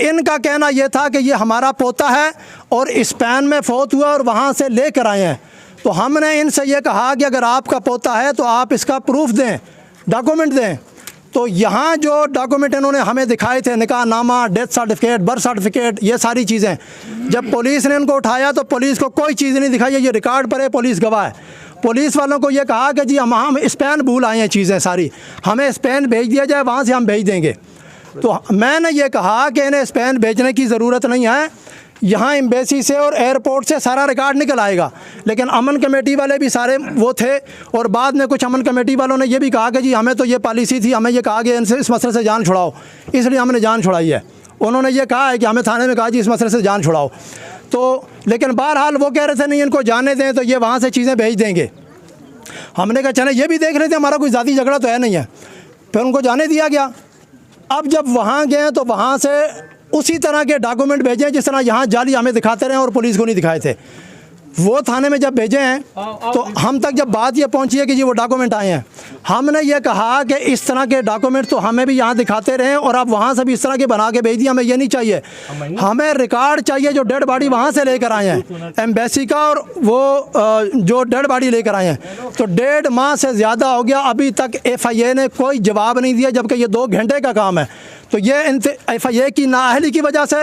इनका कहना यह था कि ये हमारा पोता है और स्पेन में फौत हुआ और वहाँ से लेकर आए हैं। तो हमने इनसे ये कहा कि अगर आपका पोता है तो आप इसका प्रूफ दें, डॉक्यूमेंट दें। तो यहाँ जो डॉक्यूमेंट इन्होंने हमें दिखाए थे, निकाहनामा, डेथ सर्टिफिकेट, बर्थ सर्टिफिकेट, ये सारी चीज़ें, जब पुलिस ने इनको उठाया तो पुलिस को कोई चीज़ नहीं दिखाई। ये रिकॉर्ड पर है, पुलिस गवाह है। पुलिस वालों को ये कहा कि जी हम स्पेन भूल आए हैं चीज़ें सारी, हमें स्पेन भेज दिया जाए, वहाँ से हम भेज देंगे। तो मैंने ये कहा कि इन्हें स्पेन भेजने की ज़रूरत नहीं है, यहाँ एम्बेसी से और एयरपोर्ट से सारा रिकॉर्ड निकल आएगा। लेकिन अमन कमेटी वाले भी सारे वो थे और बाद में कुछ अमन कमेटी वालों ने ये भी कहा कि जी हमें तो ये पॉलिसी थी, हमें ये कहा कि इनसे इस मसले से जान छुड़ाओ, इसलिए हमने जान छुड़ाई है। उन्होंने ये कहा है कि हमें थाने में कहा जी इस मसले से जान छुड़ाओ। तो लेकिन बहरहाल वो कह रहे थे नहीं इनको जाने दें तो ये वहाँ से चीज़ें भेज देंगे। हमने कहा चले ये भी देख रहे थे हमारा कोई ज़ाती झगड़ा तो है नहीं है, फिर उनको जाने दिया गया। अब जब वहाँ गए तो वहाँ से उसी तरह के डॉक्यूमेंट भेजे जिस तरह यहाँ जाली हमें दिखाते रहे और पुलिस को नहीं दिखाए थे। वो थाने में जब भेजे हैं तो हम तक जब बात ये पहुँची है कि जी वो डॉक्यूमेंट आए हैं, हमने ये कहा कि इस तरह के डॉक्यूमेंट तो हमें भी यहाँ दिखाते रहें और आप वहाँ से भी इस तरह के बना के भेज दिए, हमें ये नहीं चाहिए। हमें रिकॉर्ड चाहिए जो डेड बॉडी वहाँ से लेकर आए हैं एम्बेसी का, और वो जो डेड बॉडी लेकर आए हैं। तो 1.5 माह से ज़्यादा हो गया, अभी तक FIA ने कोई जवाब नहीं दिया, जबकि ये 2 घंटे का काम है। तो ये FIA की नाअहली की वजह से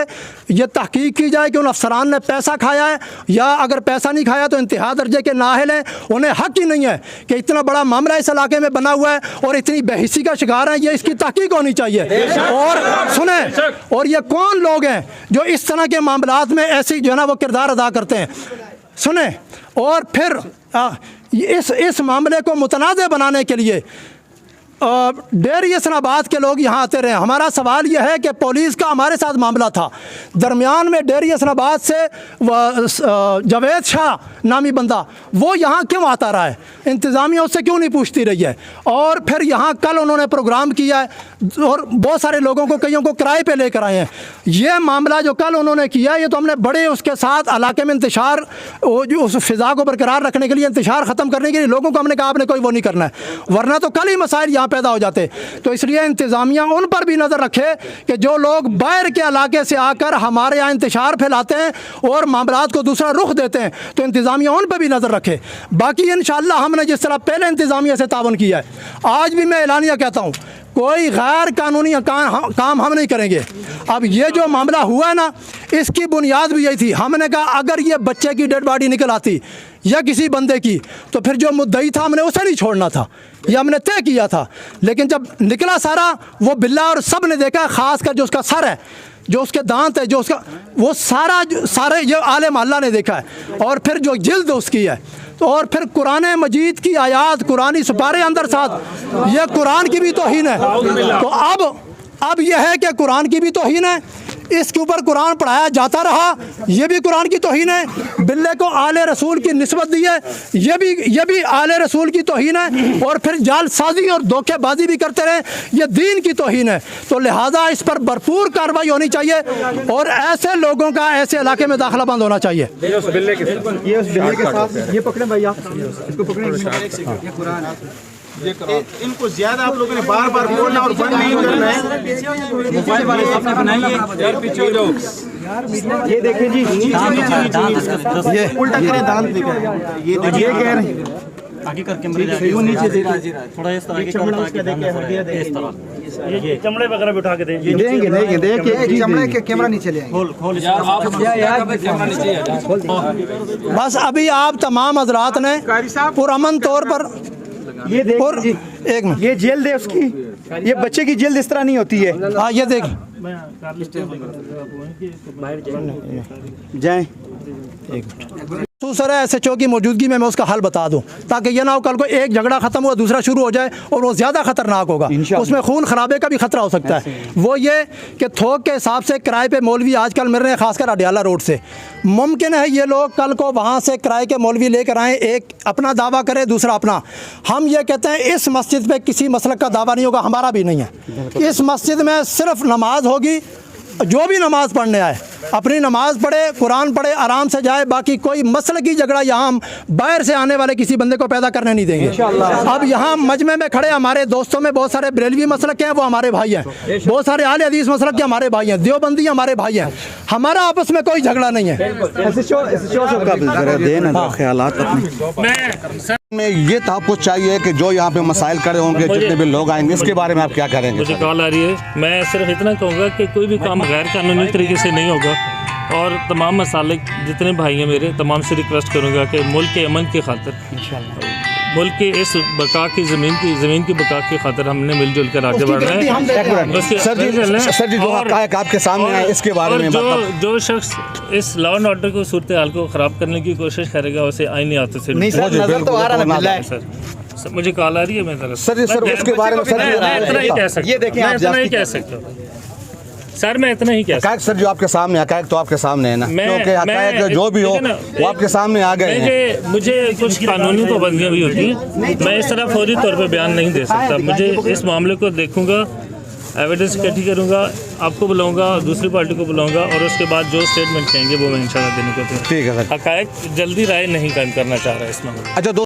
ये तहकीक की जाए कि उन अफसरान ने पैसा खाया है, या अगर पैसा नहीं खाया तो इंतहा दर्जे के नाअहल हैं, उन्हें हक ही नहीं है कि इतना बड़ा मामला इस इलाके में बना हुआ है और इतनी बेहिसी का शिकार है, ये इसकी तहकीक होनी चाहिए। और सुने, और ये कौन लोग हैं जो इस तरह के मामलात में ऐसी जो है ना वो किरदार अदा करते हैं, सुने। और फिर इस मामले को मुतनाज़ बनाने के लिए डेरी इस्लामाबाद के लोग यहाँ आते रहे। हमारा सवाल यह है कि पुलिस का हमारे साथ मामला था, दरमियान में डेरी इस्लामाबाद से जावेद शाह नामी बंदा वो यहाँ क्यों आता रहा है, इंतज़ामिया उससे क्यों नहीं पूछती रही है। और फिर यहाँ कल उन्होंने प्रोग्राम किया है और बहुत सारे लोगों को, कईयों को किराए पे लेकर आए हैं। ये मामला जो कल उन्होंने किया, ये तो हमने बड़े उसके साथ इलाके में इंतशार, उस फिज़ा को बरकरार रखने के लिए, इंतशार ख़त्म करने के लिए लोगों को हमने कहा आपने कोई वो नहीं करना है, वरना तो कल ही मसाइल यहाँ पैदा हो जाते। तो इसलिए इंतज़ामिया उन पर भी नज़र रखे कि जो लोग बाहर के इलाके से आकर हमारे यहाँ इंतशार फैलाते हैं और मामलात को दूसरा रुख देते हैं, तो इंतज़ामिया उन पर भी नज़र रखे। बाकी इंशाअल्लाह हमने जिस तरह पहले इंतज़ामिया से तावन किया है, आज भी मैं एलानिया कहता हूँ कोई गैर कानूनी काम हम नहीं करेंगे। अब ये जो मामला हुआ है ना, इसकी बुनियाद भी यही थी। हमने कहा अगर ये बच्चे की डेड बॉडी निकल आती या किसी बंदे की, तो फिर जो मुद्दई था हमने उसे नहीं छोड़ना था, ये हमने तय किया था। लेकिन जब निकला सारा, वो बिल्ला और सब ने देखा, ख़ास कर जो उसका सर है, जो उसके दांत है, जो उसका वो सारे ये आले मोहल्ला ने देखा है। और फिर जो जिल्द उसकी है, तो और फिर कुरान मजीद की आयात, कुरानी सुपारे अंदर साथ, ये कुरान की भी तौहीन है। तो अब यह है कि कुरान की भी तौहीन है, इसके ऊपर कुरान पढ़ाया जाता रहा, ये भी कुरान की तौहीन है। बिल्ले को आले रसूल की निस्बत दी है, ये भी आले रसूल की तौहीन है। और फिर जालसाजी और धोखेबाजी भी करते रहे, ये दीन की तौहीन है। तो लिहाजा इस पर भरपूर कार्रवाई होनी चाहिए और ऐसे लोगों का ऐसे इलाके में दाखिला बंद होना चाहिए। ये उस बिल्ले के साथ ये पकड़े भाई, आप इसको पकड़े। इनको ज्यादा आप लोगों ने बार बार बोलना और बंद नहीं करना है। मोबाइल वाले आपने बनाइए यार, पीछे हो जाओ। ये देखिए जी, ये उल्टा करे दांत दिखा, ये कह रहे हैं आगे करके नीचे देखिए, थोड़ा इस तरह के चमड़े वगैरह बिठा के देंगे, चमड़े के कैमरा नीचे ले बस। अभी आप तमाम हजरात ने पुरअमन तौर पर ये एक मिनट, ये जेल दे उसकी, ये बच्चे की जेल इस तरह नहीं होती है। हाँ ये देख जाए सर SHO की मौजूदगी में मैं उसका हल बता दूं, ताकि ये ना हो कल को एक झगड़ा ख़त्म हुआ दूसरा शुरू हो जाए और वो ज़्यादा ख़तरनाक होगा, उसमें खून खराबे का भी ख़तरा हो सकता है। वो ये कि थोक के हिसाब से किराए पे मौलवी आजकल मिल रहे हैं, ख़ासकर अडियाला रोड से। मुमकिन है ये लोग कल को वहाँ से किराए के मौलवी लेकर आएँ, एक अपना दावा करे, दूसरा अपना। हम ये कहते हैं इस मस्जिद पर किसी मसलक का दावा नहीं होगा, हमारा भी नहीं है। इस मस्जिद में सिर्फ नमाज होगी, जो भी नमाज़ पढ़ने आए अपनी नमाज पढ़े, कुरान पढ़े, आराम से जाए। बाकी कोई मसल की झगड़ा यहाँ हम बाहर से आने वाले किसी बंदे को पैदा करने नहीं देंगे। अब यहाँ मजमे में खड़े हमारे दोस्तों में बहुत सारे बरेलवी मसलक के हैं, वो हमारे भाई हैं। बहुत सारे आले हदीस मसलक के हमारे भाई हैं, देवबंदी हमारे भाई हैं। हमारा आपस में कोई झगड़ा नहीं है। में ये तहफ़्फ़ुज़ चाहिए कि जो यहाँ पे मसाइल खड़े होंगे, जितने भी लोग आएंगे, इसके बारे में आप क्या करेंगे? मुझे कॉल आ रही है। मैं सिर्फ इतना कहूँगा कि कोई भी काम गैर कानूनी तरीके से नहीं होगा, और तमाम मसाले जितने भाई हैं मेरे, तमाम से रिक्वेस्ट करूँगा कि मुल्क के अमन की खातिर, मुल्क के इस बका की ज़मीन की बका की खातिर हमने मिलजुल कर आगे बढ़ना है। सर जी जो हक़ाइक़ आपके सामने है इसके बारे में जो शख्स इस लॉ एंड ऑर्डर को सूरत हाल को ख़राब करने की कोशिश करेगा उसे आईनी हाथों से नहीं सर। मुझे कॉल आ रही है, मैं सर उसके बारे में इतना ही कह सकता हूँ सर, मैं इतना ही कह सकता हूँ। सर जो आपके सामने हक़ाइक़ तो आपके सामने है ना, क्योंकि हक़ाइक़ जो भी हो वो आपके सामने आ गए हैं। मुझे कुछ कानूनी पाबंदियाँ भी होती हैं, मैं इस तरह फौरी तौर पे बयान नहीं दे सकता। मुझे इस मामले को देखूंगा, एविडेंस इकट्ठी करूंगा, आपको बुलाऊंगा, दूसरी पार्टी को बुलाऊंगा, और उसके बाद जो स्टेटमेंट कहेंगे वो मैं इंशाल्लाह देने को तैयार। ठीक है सर। हक़ाइक़ जल्दी राय नहीं कायम करना चाह रहा है इस मामले में। अच्छा